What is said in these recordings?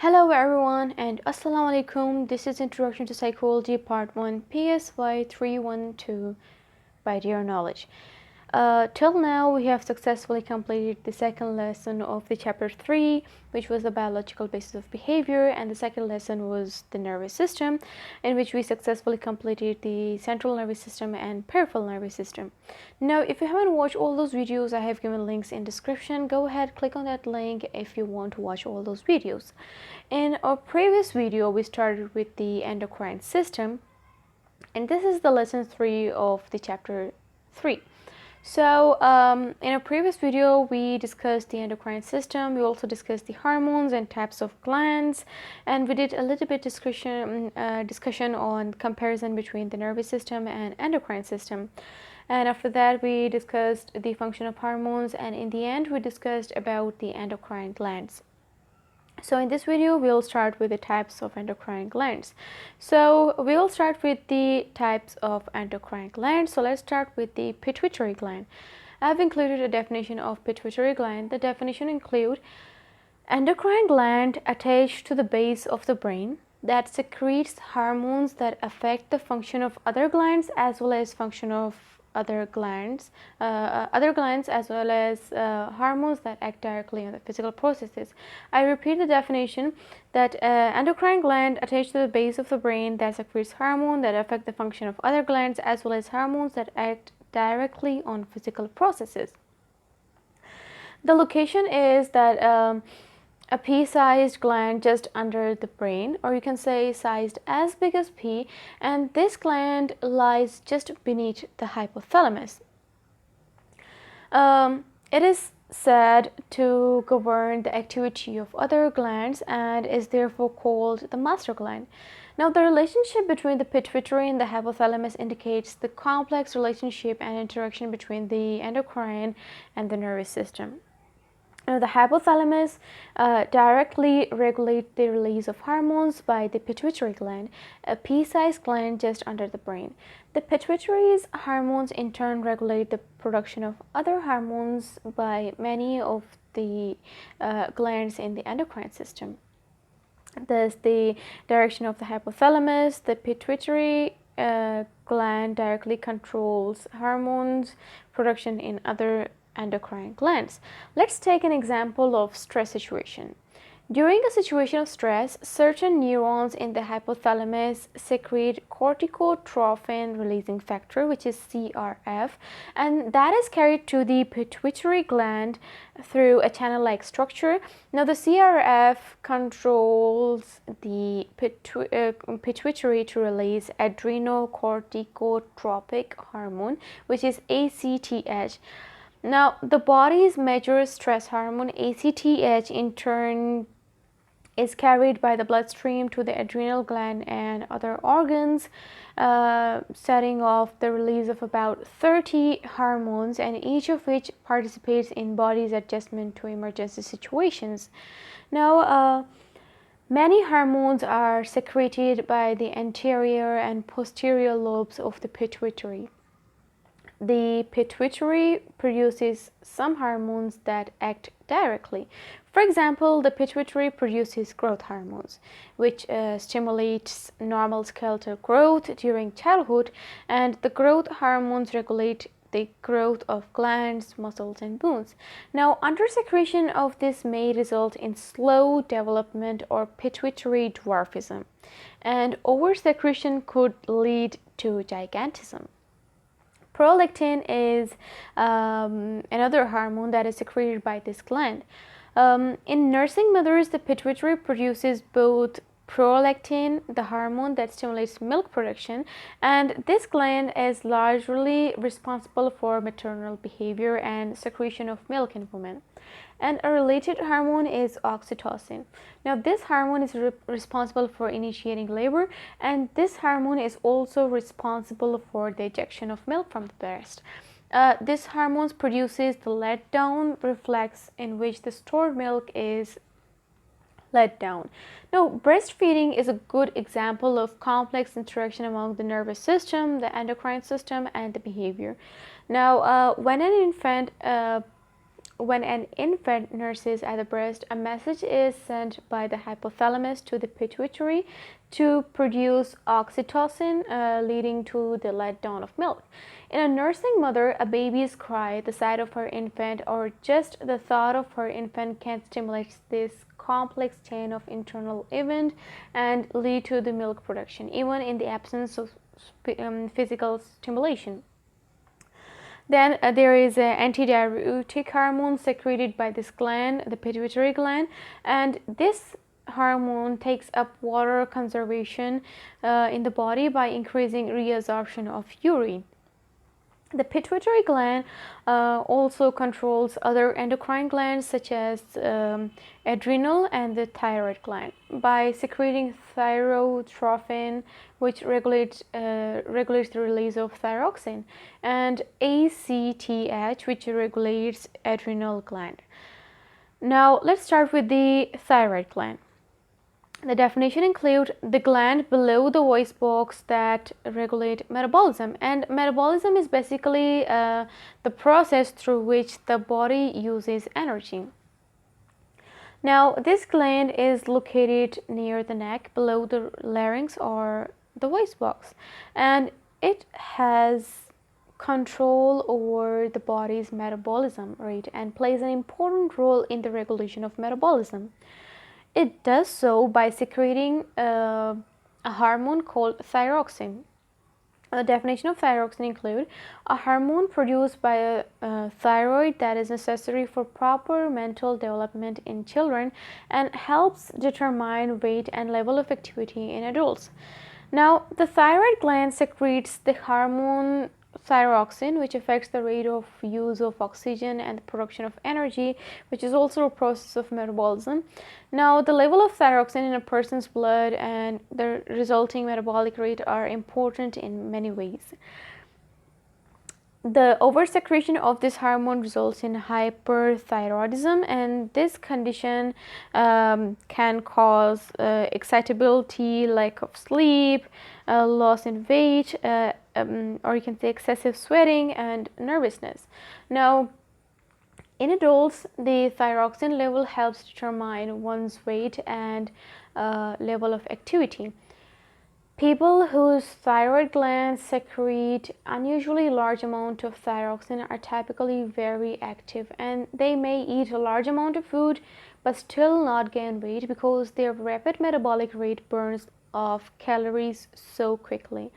Hello everyone and Assalamu alaikum. This is Introduction to Psychology Part 1 PSY 312 by Dear Knowledge. Till now we have successfully completed the second lesson of the chapter 3, which was the biological basis of behavior, and the second lesson was the nervous system, in which we successfully completed the central nervous system and peripheral nervous system. Now if you haven't watched all those videos, I have given links in description. Go ahead, click on that link if you want to watch all those videos. In our previous video we started with the endocrine system, and this is the lesson 3 of the chapter 3. So in a previous video we discussed the endocrine system. We also discussed the hormones and types of glands, and we did a little bit discussion on comparison between the nervous system and endocrine system. And after that we discussed the function of hormones, and in the end we discussed about the endocrine glands. So in this video we'll start with the types of endocrine glands. So we'll start with the types of endocrine glands. So let's start with the pituitary gland. I've included a definition of pituitary gland. The definition includes endocrine gland attached to the base of the brain that secretes hormones that affect the function of other glands as well as function of other glands as well as hormones that act directly on the physical processes. I repeat the definition that endocrine gland attached to the base of the brain that secretes hormones that affect the function of other glands as well as hormones that act directly on physical processes. The location is that a pea-sized gland just under the brain, or you can say sized as big as pea, and this gland lies just beneath the hypothalamus. It is said to govern the activity of other glands and is therefore called the master gland. Now, the relationship between the pituitary and the hypothalamus indicates the complex relationship and interaction between the endocrine and the nervous system. Now, the hypothalamus directly regulates the release of hormones by the pituitary gland, a pea-sized gland just under the brain. The pituitary's hormones in turn regulate the production of other hormones by many of the glands in the endocrine system. Thus, the direction of the hypothalamus, the pituitary gland directly controls hormones production in other endocrine glands. Let's take an example of stress situation. During a situation of stress, certain neurons in the hypothalamus secrete corticotrophin releasing factor, which is CRF, and that is carried to the pituitary gland through a channel-like structure. Now, the CRF controls the pituitary to release adrenocorticotropic hormone, which is ACTH. Now, the body's major stress hormone, ACTH, in turn is carried by the bloodstream to the adrenal gland and other organs, setting off the release of about 30 hormones, and each of which participates in body's adjustment to emergency situations. Now, many hormones are secreted by the anterior and posterior lobes of the pituitary. The pituitary produces some hormones that act directly. For example, the pituitary produces growth hormones, which stimulates normal skeletal growth during childhood, and the growth hormones regulate the growth of glands, muscles, and bones. Now, under-secretion of this may result in slow development or pituitary dwarfism, and over-secretion could lead to gigantism. Prolactin is another hormone that is secreted by this gland. In nursing mothers, the pituitary produces both prolactin, the hormone that stimulates milk production, and this gland is largely responsible for maternal behavior and secretion of milk in women. And a related hormone is oxytocin. Now, this hormone is responsible for initiating labor, and this hormone is also responsible for the ejection of milk from the breast. This hormone produces the let-down reflex, in which the stored milk is let down. Now, breastfeeding is a good example of complex interaction among the nervous system, the endocrine system, and the behavior. Now, when an infant when an infant nurses at the breast, a message is sent by the hypothalamus to the pituitary to produce oxytocin, leading to the letdown of milk. In a nursing mother, a baby's cry, the sight of her infant, or just the thought of her infant can stimulate this complex chain of internal events and lead to the milk production, even in the absence of physical stimulation. Then there is an anti-diuretic hormone secreted by this gland, the pituitary gland, and this hormone takes up water conservation in the body by increasing reabsorption of urine. The pituitary gland also controls other endocrine glands such as adrenal and the thyroid gland by secreting thyrotrophin, which regulates the release of thyroxin, and ACTH, which regulates adrenal gland. Now let's start with the thyroid gland. The definition includes the gland below the voice box that regulate metabolism, and metabolism is basically the process through which the body uses energy. Now this gland is located near the neck below the larynx or the voice box, and it has control over the body's metabolism rate and plays an important role in the regulation of metabolism. It does so by secreting a hormone called thyroxin. The definition of thyroxin includes a hormone produced by a thyroid that is necessary for proper mental development in children and helps determine weight and level of activity in adults. Now, the thyroid gland secretes the hormone thyroxin, which affects the rate of use of oxygen and the production of energy, which is also a process of metabolism. Now, the level of thyroxin in a person's blood and the resulting metabolic rate are important in many ways. The over-secretion of this hormone results in hyperthyroidism, and this condition can cause excitability, lack of sleep, loss in weight, or you can say excessive sweating and nervousness. Now, in adults, the thyroxin level helps determine one's weight and level of activity. People whose thyroid glands secrete unusually large amount of thyroxin are typically very active, and they may eat a large amount of food but still not gain weight because their rapid metabolic rate burns off calories so quickly.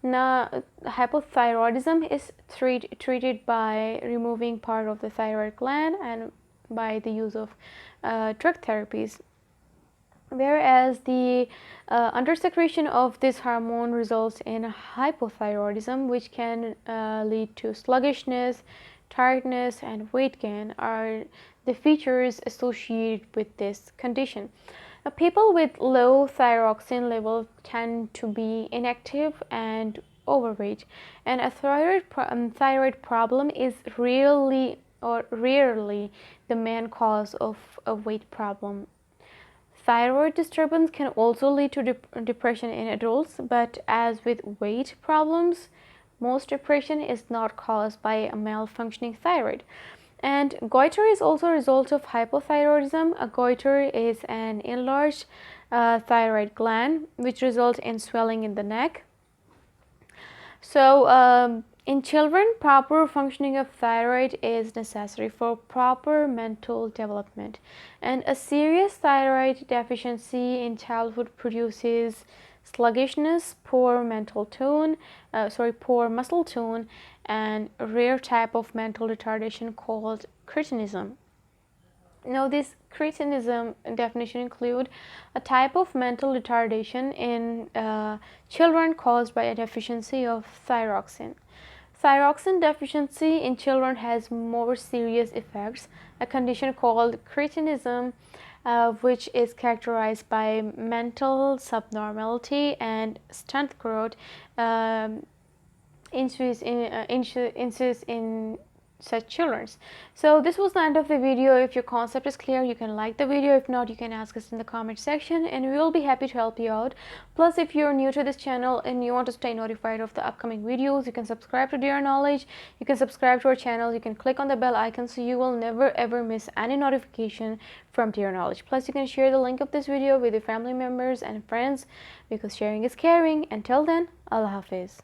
Now, hypothyroidism is treated by removing part of the thyroid gland and by the use of drug therapies. Whereas the undersecretion of this hormone results in hypothyroidism, which can lead to sluggishness, tiredness, and weight gain, are the features associated with this condition. Now, people with low thyroxin level tend to be inactive and overweight, and a thyroid problem is rarely the main cause of a weight problem. Thyroid disturbance can also lead to depression in adults, but as with weight problems, most depression is not caused by a malfunctioning thyroid. And goiter is also a result of hypothyroidism. A goiter is an enlarged thyroid gland which results in swelling in the neck. So in children, proper functioning of thyroid is necessary for proper mental development, and a serious thyroid deficiency in childhood produces sluggishness, poor muscle tone, and a rare type of mental retardation called cretinism. Now, this cretinism definition include a type of mental retardation in children caused by a deficiency of thyroxin. Thyroxin deficiency in children has more serious effects, a condition called cretinism, which is characterized by mental subnormality and stunt growth, increase in such children. So this was the end of the video. If your concept is clear, you can like the video. If not, you can ask us in the comment section and we will be happy to help you out. Plus, if you're new to this channel and you want to stay notified of the upcoming videos, you can subscribe to Dear Knowledge. You can subscribe to our channel. You can click on the bell icon so you will never ever miss any notification from Dear Knowledge. Plus, you can share the link of this video with your family members and friends because sharing is caring. Until then, Allah Hafiz.